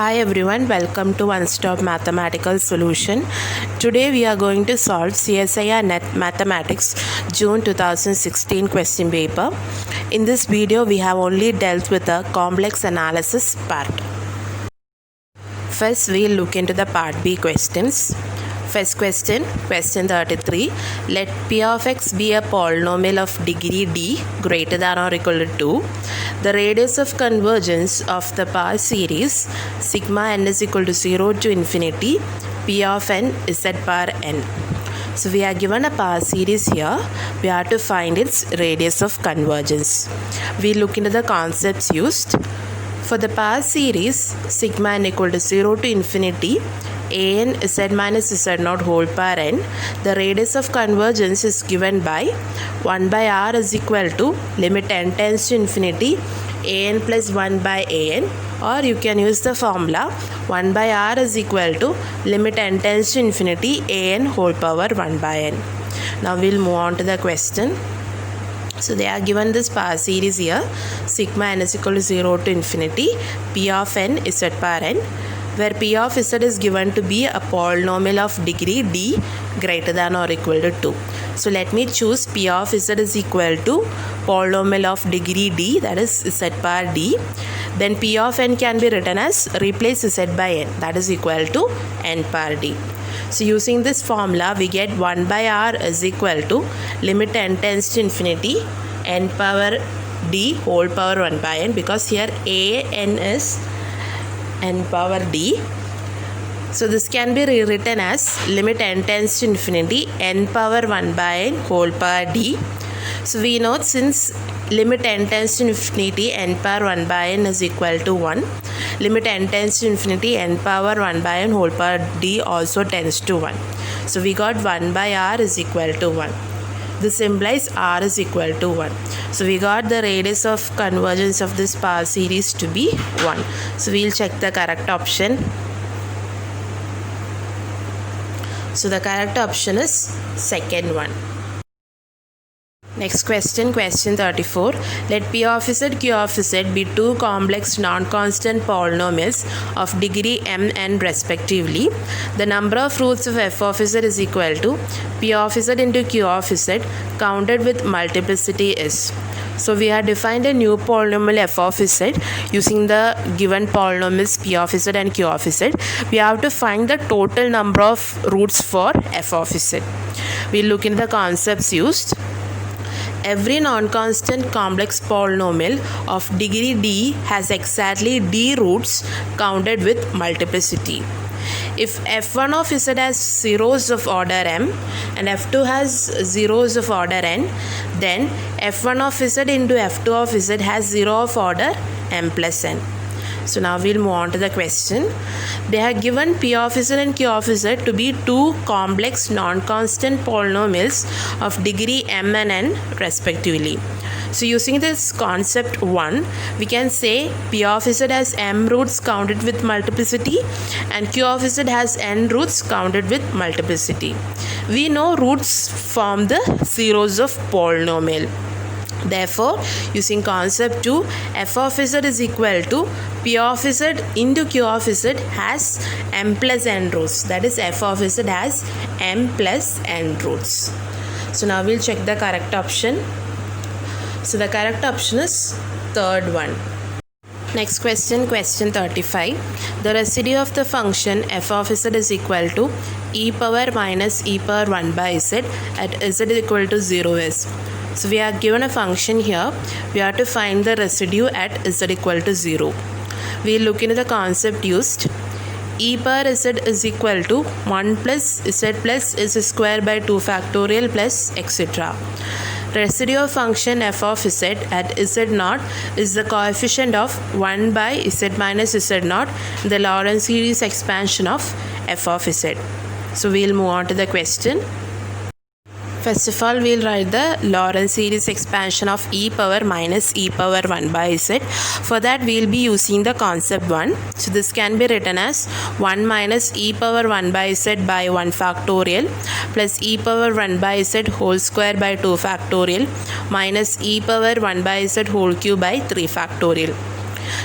Hi everyone, welcome to One Stop Mathematical Solution. Today we are going to solve CSIR Net Mathematics June 2016 question paper. In this video we have only dealt with the complex analysis part. First we'll look into the part B questions. First question 33. Let P of x be a polynomial of degree d greater than or equal to 2. The radius of convergence of the power series sigma n is equal to 0 to infinity P of n z power n. So we are given a power series here. We have to find its radius of convergence. We look into the concepts used. For the power series sigma n equal to 0 to infinity an z minus z naught whole power n, the radius of convergence is given by 1 by r is equal to limit n tends to infinity an plus 1 by an, or you can use the formula 1 by r is equal to limit n tends to infinity an whole power 1 by n. Now we'll move on to the question. So they are given this power series here, sigma n is equal to 0 to infinity p of n is z power n, where p of z is given to be a polynomial of degree d greater than or equal to 2. So let me choose p of z is equal to polynomial of degree d, that is z power d. Then p of n can be written as replace z by n, that is equal to n power d. So using this formula we get 1 by r is equal to limit n tends to infinity n power d whole power 1 by n, because here a n is n power d. So this can be rewritten as limit n tends to infinity n power 1 by n whole power d. So we know since limit n tends to infinity n power 1 by n is equal to 1, limit n tends to infinity n power 1 by n whole power d also tends to 1. So we got 1 by r is equal to 1. This implies r is equal to 1. So we got the radius of convergence of this power series to be 1. So we'll check the correct option. So the correct option is second one. Next question 34. Let P of z, Q of z be two complex non-constant polynomials of degree m n respectively. The number of roots of f of z is equal to P of z into Q of z counted with multiplicity is. So we have defined a new polynomial f of z using the given polynomials P of z and Q of z. We have to find the total number of roots for f of z. We look in the concepts used. Every non-constant complex polynomial of degree d has exactly d roots counted with multiplicity. If f1 of z has zeros of order m and f2 has zeros of order n, then f1 of z into f2 of z has 0 of order m plus n. So now we'll move on to the question. They have given P of z and Q of z to be two complex non-constant polynomials of degree m and n respectively. So using this concept 1, we can say P of z has m roots counted with multiplicity and Q of z has n roots counted with multiplicity. We know roots form the zeros of polynomial. Therefore, using concept 2, f of z is equal to P of z into Q of z has m plus n roots. That is, f of z has m plus n roots. So now we'll check the correct option. So the correct option is third one. Next question 35. The residue of the function f of z is equal to e power minus e power 1 by z at z is equal to 0 is. So we are given a function here. We have to find the residue at z equal to 0. We look into the concept used. E power z is equal to 1 plus z plus z square by 2 factorial plus etc. Residue of function f of z at z naught is the coefficient of 1 by z minus z naught, the Lorentz series expansion of f of z. So we'll move on to the question. First of all, we'll write the Lorentz series expansion of e power minus e power 1 by z. For that, we'll be using the concept 1. So this can be written as 1 minus e power 1 by z by 1 factorial plus e power 1 by z whole square by 2 factorial minus e power 1 by z whole cube by 3 factorial.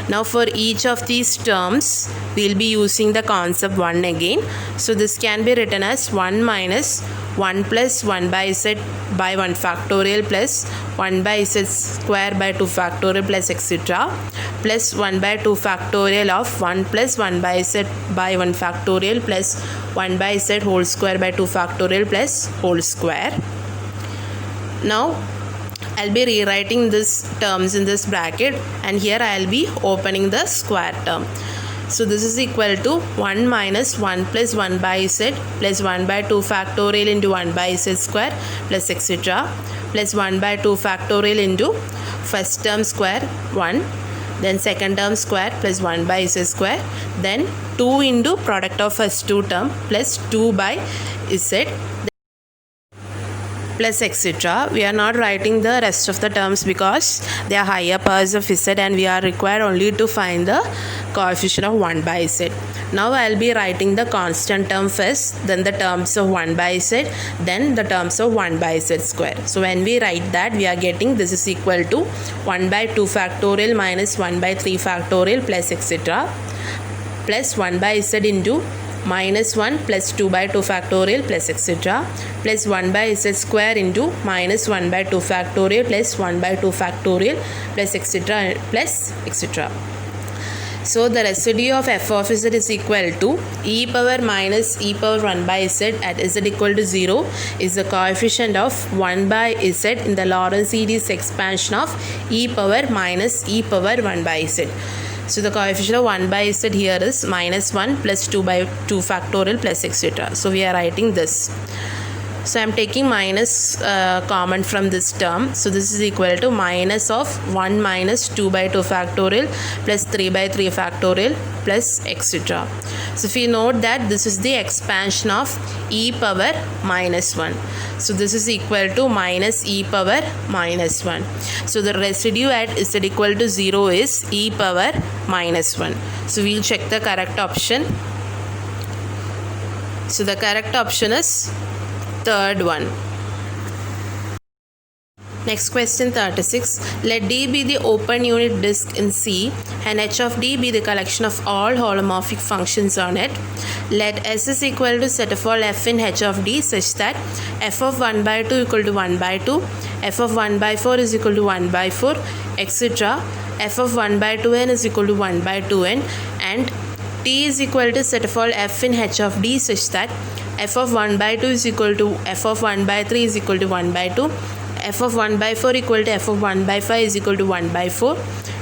Now for each of these terms we will be using the concept 1 again. So this can be written as 1 minus 1 plus 1 by z by 1 factorial plus 1 by z square by 2 factorial plus etc. plus 1 by 2 factorial of 1 plus 1 by z by 1 factorial plus 1 by z whole square by 2 factorial plus whole square. Now I'll be rewriting these terms in this bracket, and here I'll be opening the square term. So this is equal to 1 minus 1 plus 1 by z plus 1 by 2 factorial into 1 by z square plus etc. plus 1 by 2 factorial into first term square 1, then second term square plus 1 by z square, then 2 into product of first two term plus 2 by z plus etc. We are not writing the rest of the terms because they are higher powers of z and we are required only to find the coefficient of 1 by z. Now I will be writing the constant term first, then the terms of 1 by z, then the terms of 1 by z square. So when we write that, we are getting this is equal to 1 by 2 factorial minus 1 by 3 factorial plus etc. plus 1 by z into minus 1 plus 2 by 2 factorial plus etc. plus 1 by z square into minus 1 by 2 factorial plus 1 by 2 factorial plus etc. plus etc. So the residue of f of z is equal to e power minus e power 1 by z at z equal to 0 is the coefficient of 1 by z in the Lorentz series expansion of e power minus e power 1 by z. So the coefficient of 1 by z here is minus 1 plus 2 by 2 factorial plus etc. So we are writing this. So I am taking minus common from this term. So this is equal to minus of 1 minus 2 by 2 factorial plus 3 by 3 factorial plus etc. So if you note that this is the expansion of e power minus 1. So this is equal to minus e power minus 1. So the residue at z equal to 0 is e power minus 1. So we will check the correct option. So the correct option is third one. Next question 36. Let D be the open unit disk in C and H of D be the collection of all holomorphic functions on it. Let S is equal to set of all f in H of D such that f of 1 by 2 equal to 1 by 2, f of 1 by 4 is equal to 1 by 4, etc. f of 1 by 2n is equal to 1 by 2n, and T is equal to set of all f in H of D such that f of 1 by 2 is equal to f of 1 by 3 is equal to 1 by 2, f of 1 by 4 equal to f of 1 by 5 is equal to 1 by 4,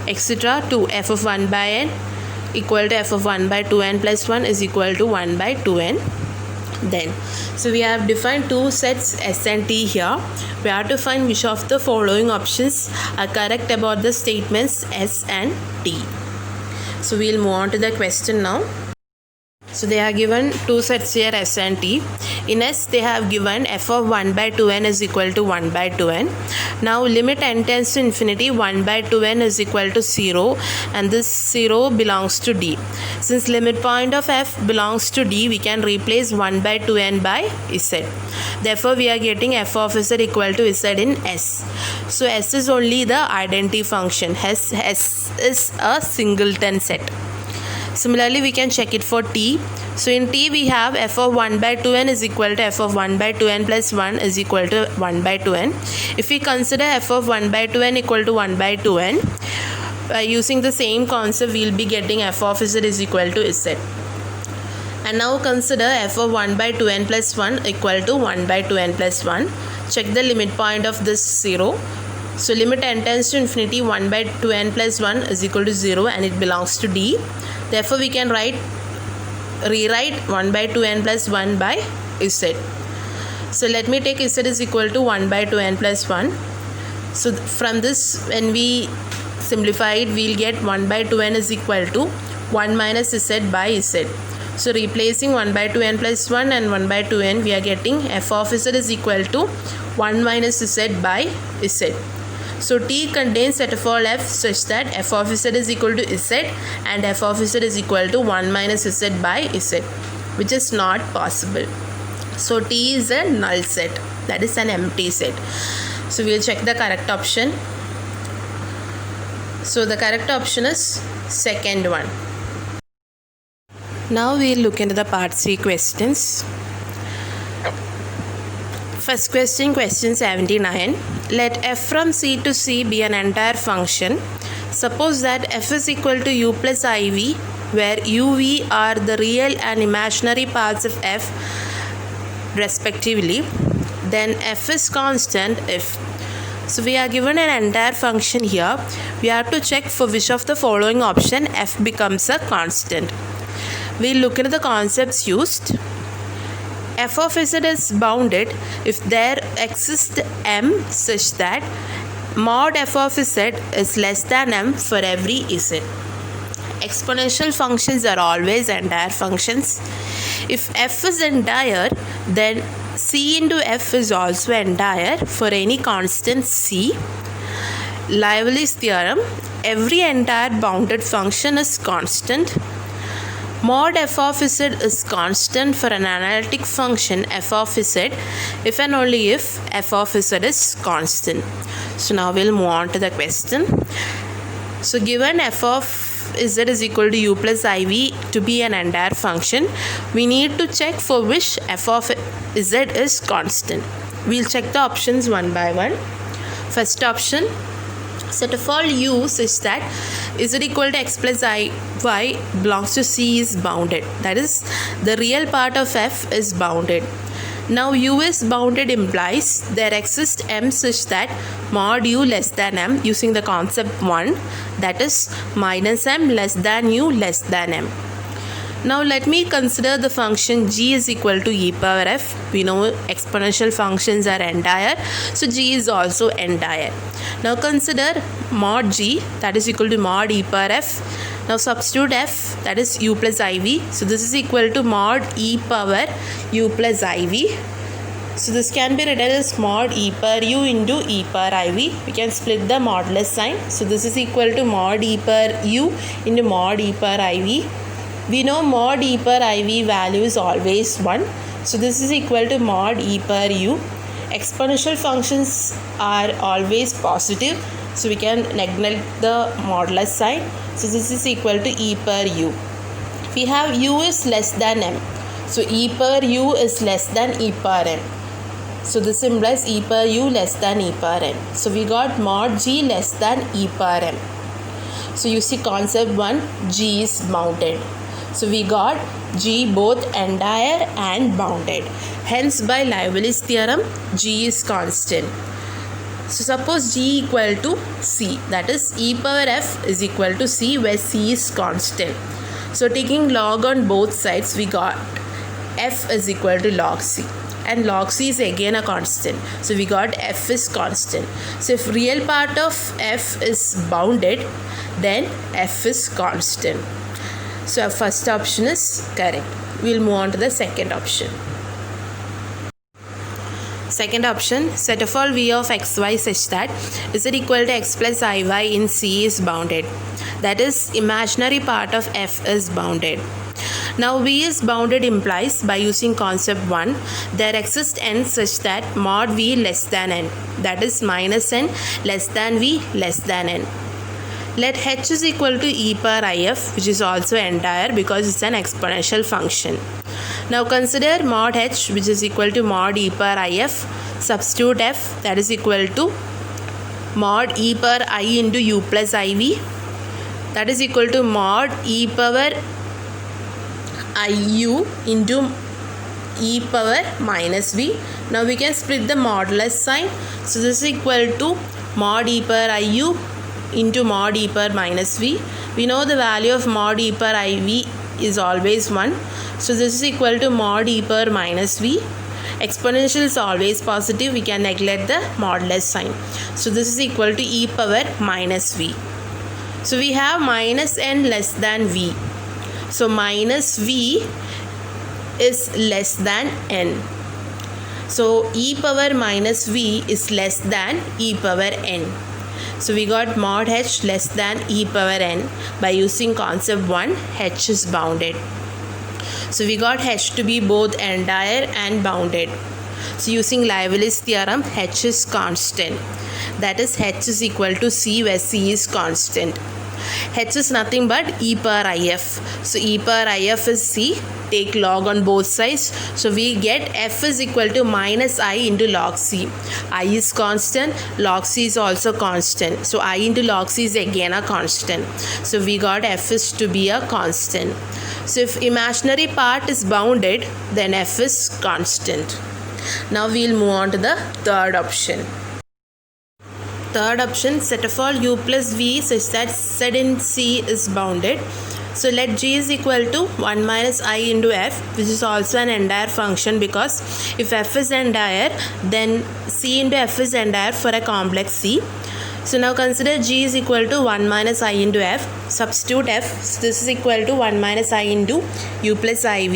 etc. to f of 1 by n equal to f of 1 by 2n plus 1 is equal to 1 by 2n. Then, so we have defined two sets S and T here. We have to find which of the following options are correct about the statements S and T. So we will move on to the question now. So they are given two sets here S and T. In S they have given f of 1 by 2n is equal to 1 by 2n. Now limit n tends to infinity, 1 by 2n is equal to 0 and this 0 belongs to D. Since limit point of f belongs to D, we can replace 1 by 2n by Z. Therefore we are getting f of Z equal to Z in S. So S is only the identity function. S is a singleton set. Similarly, we can check it for T. So in T we have f of 1 by 2n is equal to f of 1 by 2n plus 1 is equal to 1 by 2n. If we consider f of 1 by 2n equal to 1 by 2n, by using the same concept we will be getting f of z is equal to z. And now consider f of 1 by 2n plus 1 equal to 1 by 2n plus 1. Check the limit point of this 0. So limit n tends to infinity, 1 by 2n plus 1 is equal to 0 and it belongs to D. Therefore we can rewrite 1 by 2n plus 1 by z. So let me take z is equal to 1 by 2n plus 1. So from this, when we simplify it, we will get 1 by 2n is equal to 1 minus z by z. So replacing 1 by 2n plus 1 and 1 by 2n, we are getting f of z is equal to 1 minus z by z. So T contains set of all f such that f of z is equal to z and f of z is equal to 1 minus z by z, which is not possible. So T is a null set, that is an empty set. So we will check the correct option. So the correct option is second one. Now we'll look into the part C questions. First question, question 79. Let f from C to C be an entire function. Suppose that f is equal to u plus iv, where uv are the real and imaginary parts of f respectively. Then f is constant if. So we are given an entire function here. We have to check for which of the following option f becomes a constant. We'll look into the concepts used. F of z is bounded if there exists m such that mod f of z is less than m for every z. Exponential functions are always entire functions. If f is entire, then c into f is also entire for any constant c. Lively's theorem, every entire bounded function is constant. Mod f of z is constant for an analytic function f of z if and only if f of z is constant. So now we'll move on to the question. So given f of z is equal to u plus iv to be an entire function, we need to check for which f of z is constant. We'll check the options one by one. First option, set of all u such that z equal to x plus I y belongs to C is bounded. That is, the real part of f is bounded. Now u is bounded implies there exists m such that mod u less than m using the concept 1, that is minus m less than u less than m. Now let me consider the function g is equal to e power f. We know exponential functions are entire, so g is also entire. Now consider mod g, that is equal to mod e power f. Now substitute f, that is u plus iv. So this is equal to mod e power u plus iv. So this can be written as mod e power u into e power iv. We can split the modulus sign. So this is equal to mod e power u into mod e power iv. We know mod e power iv value is always 1. So this is equal to mod e power u. Exponential functions are always positive, so we can neglect the modulus sign. So this is equal to e power u. We have u is less than m. So e power u is less than e power m. So this implies e power u less than e power m. So we got mod g less than e power m. So you see concept 1, g is bounded. So we got g both entire and bounded. Hence by Lively's theorem, g is constant. So suppose g equal to c, that is e power f is equal to c, where c is constant. So taking log on both sides, we got f is equal to log c, and log c is again a constant. So we got f is constant. So if real part of f is bounded, then f is constant. So our first option is correct. We'll move on to the second option. Second option, set of all v of xy such that z equal to x plus iy in C is bounded. That is, imaginary part of f is bounded. Now v is bounded implies, by using concept 1, there exists n such that mod v less than n, that is minus n less than v less than n. Let h is equal to e power if, which is also entire because it's an exponential function. Now consider mod h, which is equal to mod e power if. Substitute f, that is equal to mod e power I into u plus iv, that is equal to mod e power iu into e power minus v. Now we can split the modulus sign. So this is equal to mod e power iu into mod e power minus v. We know the value of mod e power iv is always 1. So this is equal to mod e power minus v. Exponential is always positive. We can neglect the modulus sign. So this is equal to e power minus v. So we have minus n less than v. So minus v is less than n. So e power minus v is less than e power n. So we got mod h less than e power n. By using concept 1, h is bounded. So we got h to be both entire and bounded. So using Lively's theorem, h is constant. that is h is equal to c, where c is constant. H is nothing but e power if. So e power if is c. Take log on both sides. So we get f is equal to minus I into log c. I is constant. Log c is also constant. So I into log c is again a constant. So we got f is to be a constant. So if imaginary part is bounded, then f is constant. Now we'll move on to the third option. Third option, set of all u plus v such that z in C is bounded. So let g is equal to 1 minus I into f, which is also an entire function, because if f is entire, then c into f is entire for a complex c. So now consider g is equal to 1 minus I into f. Substitute f. So this is equal to 1 minus I into u plus iv.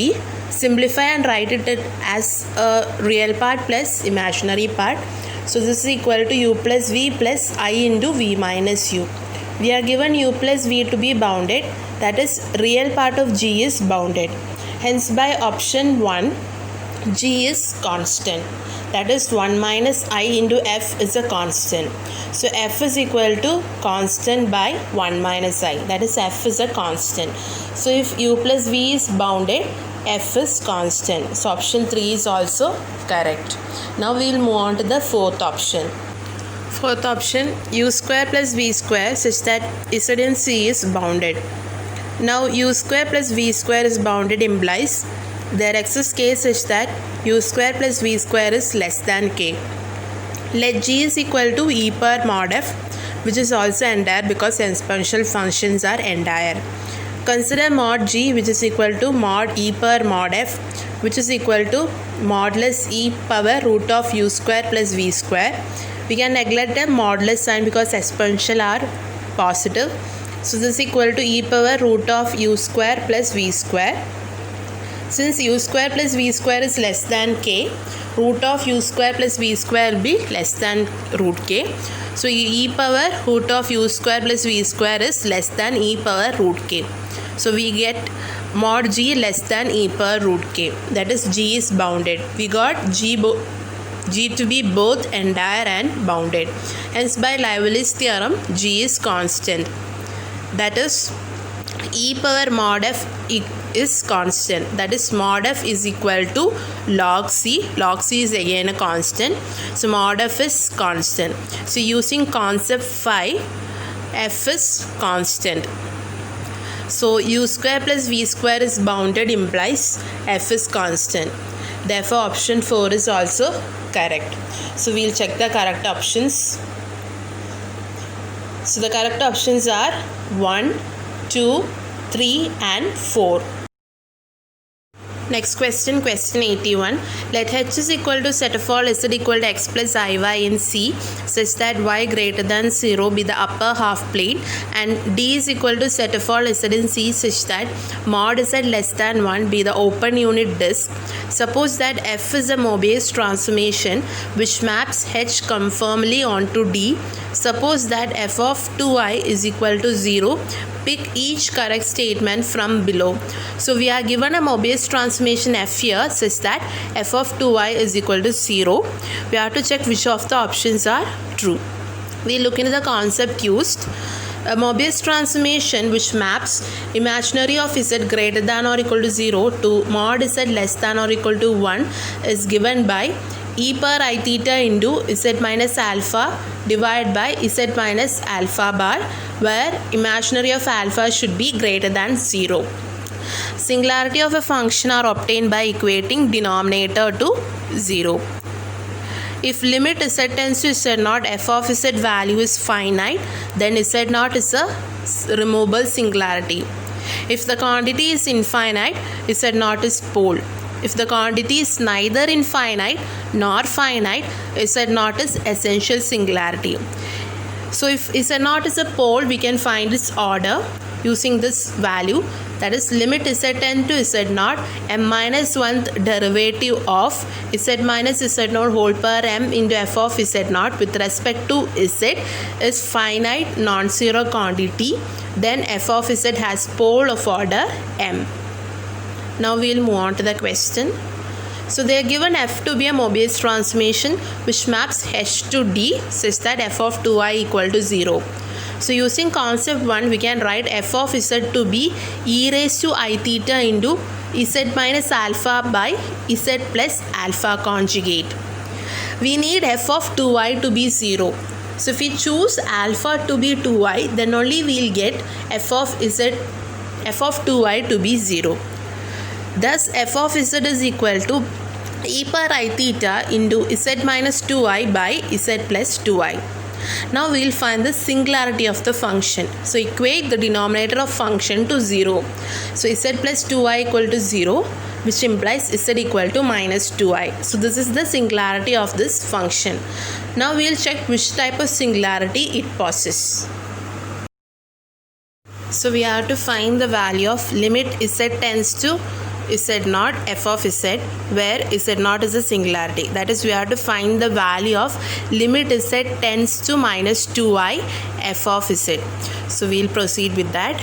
Simplify and write it as a real part plus imaginary part. So this is equal to u plus v plus I into v minus u. We are given u plus v to be bounded, that is real part of g is bounded. Hence by option 1, g is constant, that is 1 minus I into f is a constant. So f is equal to constant by 1 minus I, that is f is a constant. So if u plus v is bounded, f is constant. So option 3 is also correct. Now we will move on to the fourth option. Fourth option, u square plus v square such that z in C is bounded. Now u square plus v square is bounded implies there exists k such that u square plus v square is less than k. Let g is equal to e power mod f, which is also entire because exponential functions are entire. Consider mod g, which is equal to mod e power mod f, which is equal to modulus e power root of u square plus v square. We can neglect the modulus sign because exponential are positive. So this is equal to e power root of u square plus v square. Since u square plus v square is less than k, root of u square plus v square will be less than root k. So e power root of u square plus v square is less than e power root k. So we get mod g less than e power root k, that is g is bounded. We got g to be both entire and bounded. Hence by Liebowitz theorem, g is constant, that is e power mod f is constant, that is mod f is equal to log c. Log c is again a constant, so mod f is constant. So using concept 5, f is constant. So u square plus v square is bounded implies f is constant. Therefore option 4 is also correct. So we'll check the correct options. So the correct options are 1, 2, 3 and 4. Next question, question 81. Let h is equal to set of all z equal to x plus iy in C such that y greater than 0 be the upper half plane, and d is equal to set of all z in C such that mod z less than 1 be the open unit disk. Suppose that f is a Mobius transformation which maps h conformally onto d. Suppose that f of 2i is equal to 0. Pick each correct statement from below. So we are given a Mobius transformation f here such that f of 2i is equal to 0. We have to check which of the options are true. We look into the concept used. A Mobius transformation which maps imaginary of z greater than or equal to 0 to mod z less than or equal to 1 is given by e power I theta into z minus alpha divided by z minus alpha bar, where imaginary of alpha should be greater than 0. Singularity of a function are obtained by equating denominator to 0. If limit z tends to z0, f of z value is finite, then z0 is a removable singularity. If the quantity is infinite, z0 is pole. If the quantity is neither infinite nor finite, z0 is essential singularity. So if z0 is a pole, we can find its order using this value, that is limit z tend to z0, m minus 1th derivative of z minus z0 whole power m into f of z0 with respect to z is finite non-zero quantity, then f of z has pole of order m. Now we will move on to the question. So they are given f to be a Mobius transformation which maps h to d such that f of 2i equal to 0. So using concept 1, we can write f of z to be e raised to I theta into z minus alpha by z plus alpha conjugate. We need f of 2i to be 0. So if we choose alpha to be 2i, then only we will get f of 2i to be 0. Thus f of z is equal to e power I theta into z minus 2i by z plus 2i. Now we will find the singularity of the function. So equate the denominator of function to 0. So z plus 2i equal to 0, which implies z equal to minus 2i. So this is the singularity of this function. Now we will check which type of singularity it possesses. So we have to find the value of limit z tends to z0 f of z, where z0 is a singularity. That is, we have to find the value of limit z tends to minus 2i f of z. So we will proceed with that.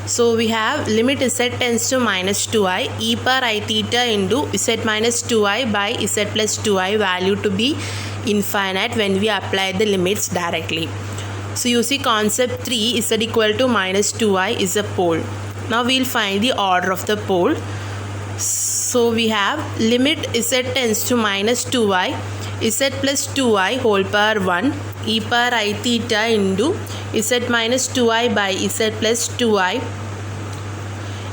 So we have limit z tends to minus 2i e power I theta into z minus 2i by z plus 2i value to be infinite when we apply the limits directly. So you see concept 3, z equal to minus 2i is a pole. Now we will find the order of the pole. So we have limit z tends to minus 2i z plus 2i whole power 1 e power I theta into z minus 2i by z plus 2i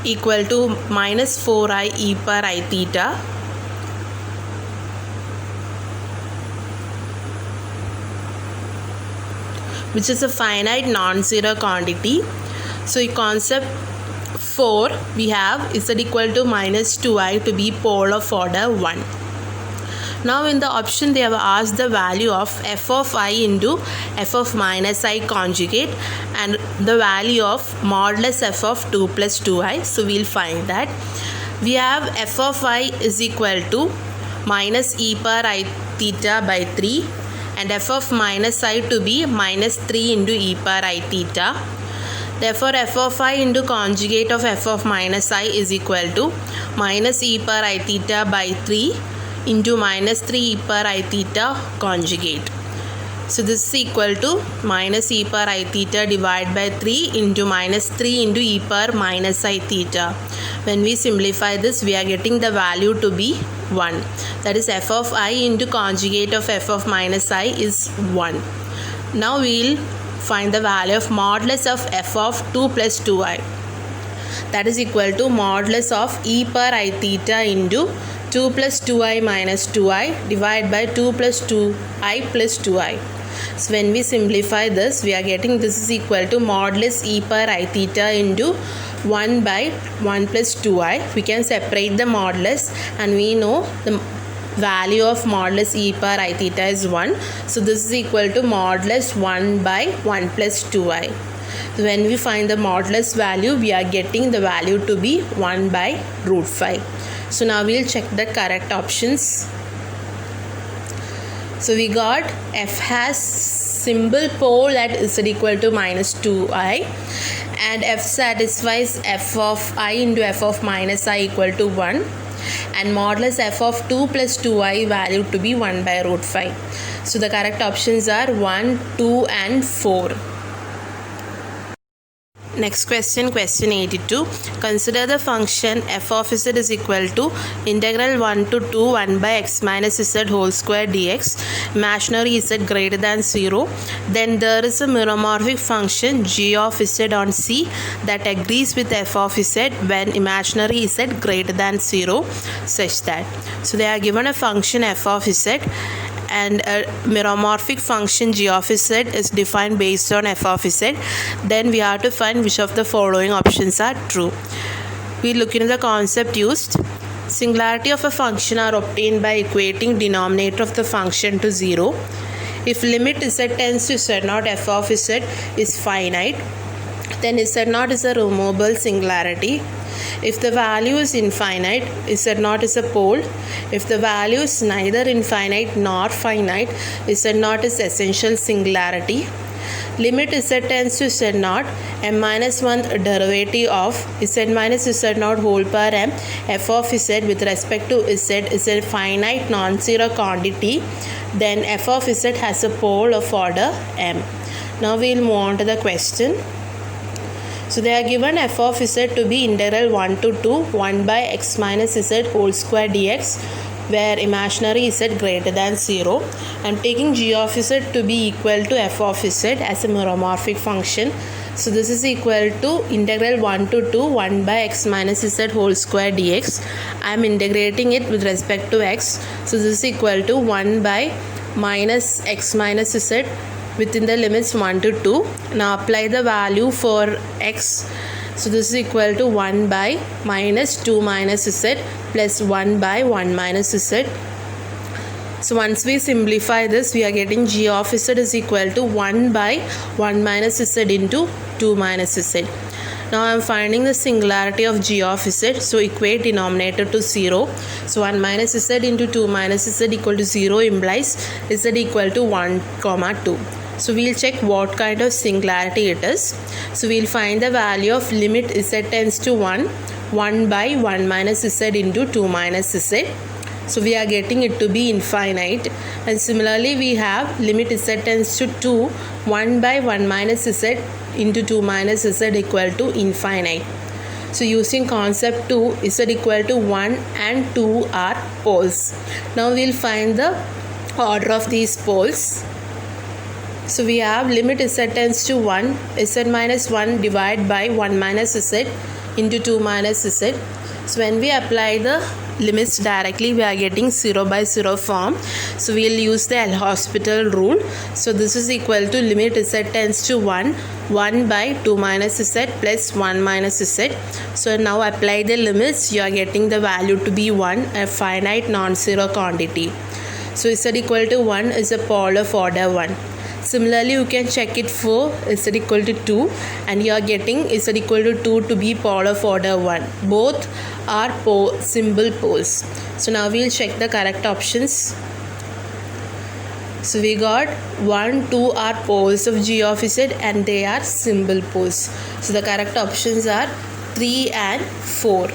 equal to minus 4i e power I theta, which is a finite non-zero quantity. So in concept 4, we have z equal to minus 2i to be pole of order 1. Now in the option they have asked the value of f of I into f of minus I conjugate and the value of modulus f of 2 plus 2i. So we will find that. We have f of I is equal to minus e power I theta by 3 and f of minus I to be minus 3 into e power I theta. Therefore f of I into conjugate of f of minus I is equal to minus e power I theta by 3 into minus 3 e power I theta conjugate. So this is equal to minus e power I theta divided by 3 into minus 3 into e power minus I theta. When we simplify this, we are getting the value to be 1. That is f of I into conjugate of f of minus I is 1. Now we will find the value of modulus of f of 2 plus 2i. That is equal to modulus of e power I theta into 2 plus 2i minus 2i divided by 2 plus 2i plus 2i. So when we simplify this, we are getting this is equal to modulus e power I theta into 1 by 1 plus 2i. We can separate the modulus and we know the value of modulus e power I theta is 1. So this is equal to modulus 1 by 1 plus 2i. So when we find the modulus value, we are getting the value to be 1 by root 5. So now we will check the correct options. So we got f has symbol pole at z equal to minus 2i and f satisfies f of I into f of minus I equal to 1 and modulus f of 2 plus 2i value to be 1 by root 5. So the correct options are 1, 2 and 4. Next question, question 82. Consider the function f of z is equal to integral 1 to 2 1 by x minus z whole square dx, imaginary z greater than 0. Then there is a meromorphic function g of z on C that agrees with f of z when imaginary z greater than 0 such that. So they are given a function f of z and a meromorphic function g of z is defined based on f of z. Then we have to find which of the following options are true. We look into the concept used. Singularity of a function are obtained by equating denominator of the function to 0. If limit z tends to z0 f of z is finite, then z0 is a removable singularity. If the value is infinite, z0 is a pole. If the value is neither infinite nor finite, z0 is essential singularity. limit z tends to z naught, m minus 1 derivative of z minus z naught whole power m f of z with respect to z is a finite non-zero quantity, then f of z has a pole of order m. Now we will move on to the question. So they are given f of z to be integral 1 to 2 1 by x minus z whole square dx, where imaginary z greater than 0. I am taking g of z to be equal to f of z as a meromorphic function. So this is equal to integral 1 to 2 1 by x minus z whole square dx. I am integrating it with respect to x. So this is equal to 1 by minus x minus z within the limits 1 to 2. Now apply the value for x. So this is equal to 1 by minus 2 minus z plus 1 by 1 minus z. So once we simplify this, we are getting g of z is equal to 1 by 1 minus z into 2 minus z. Now I am finding the singularity of g of z. So equate denominator to 0. So 1 minus z into 2 minus z equal to 0 implies z equal to 1 comma 2. So we'll check what kind of singularity it is. So we'll find the value of limit z tends to 1 by 1 minus z into 2 minus z. So we are getting it to be infinite. And similarly we have limit z tends to 2 1 by 1 minus z into 2 minus z equal to infinite. So using concept 2, z equal to 1 and 2 are poles. Now we'll find the order of these poles. So we have limit z tends to 1, z minus 1 divided by 1 minus z into 2 minus z. So when we apply the limits directly, we are getting 0 by 0 form. So we will use the L'Hospital rule. So this is equal to limit z tends to 1 by 2 minus z plus 1 minus z. So now apply the limits, you are getting the value to be 1, a finite non-zero quantity. So z equal to 1 is a pole of order 1. Similarly, you can check it for z equal to 2, and you are getting z equal to 2 to be pole of order 1. Both are symbol poles. So now we will check the correct options. So we got 1, 2 are poles of g of z and they are symbol poles. So the correct options are 3 and 4.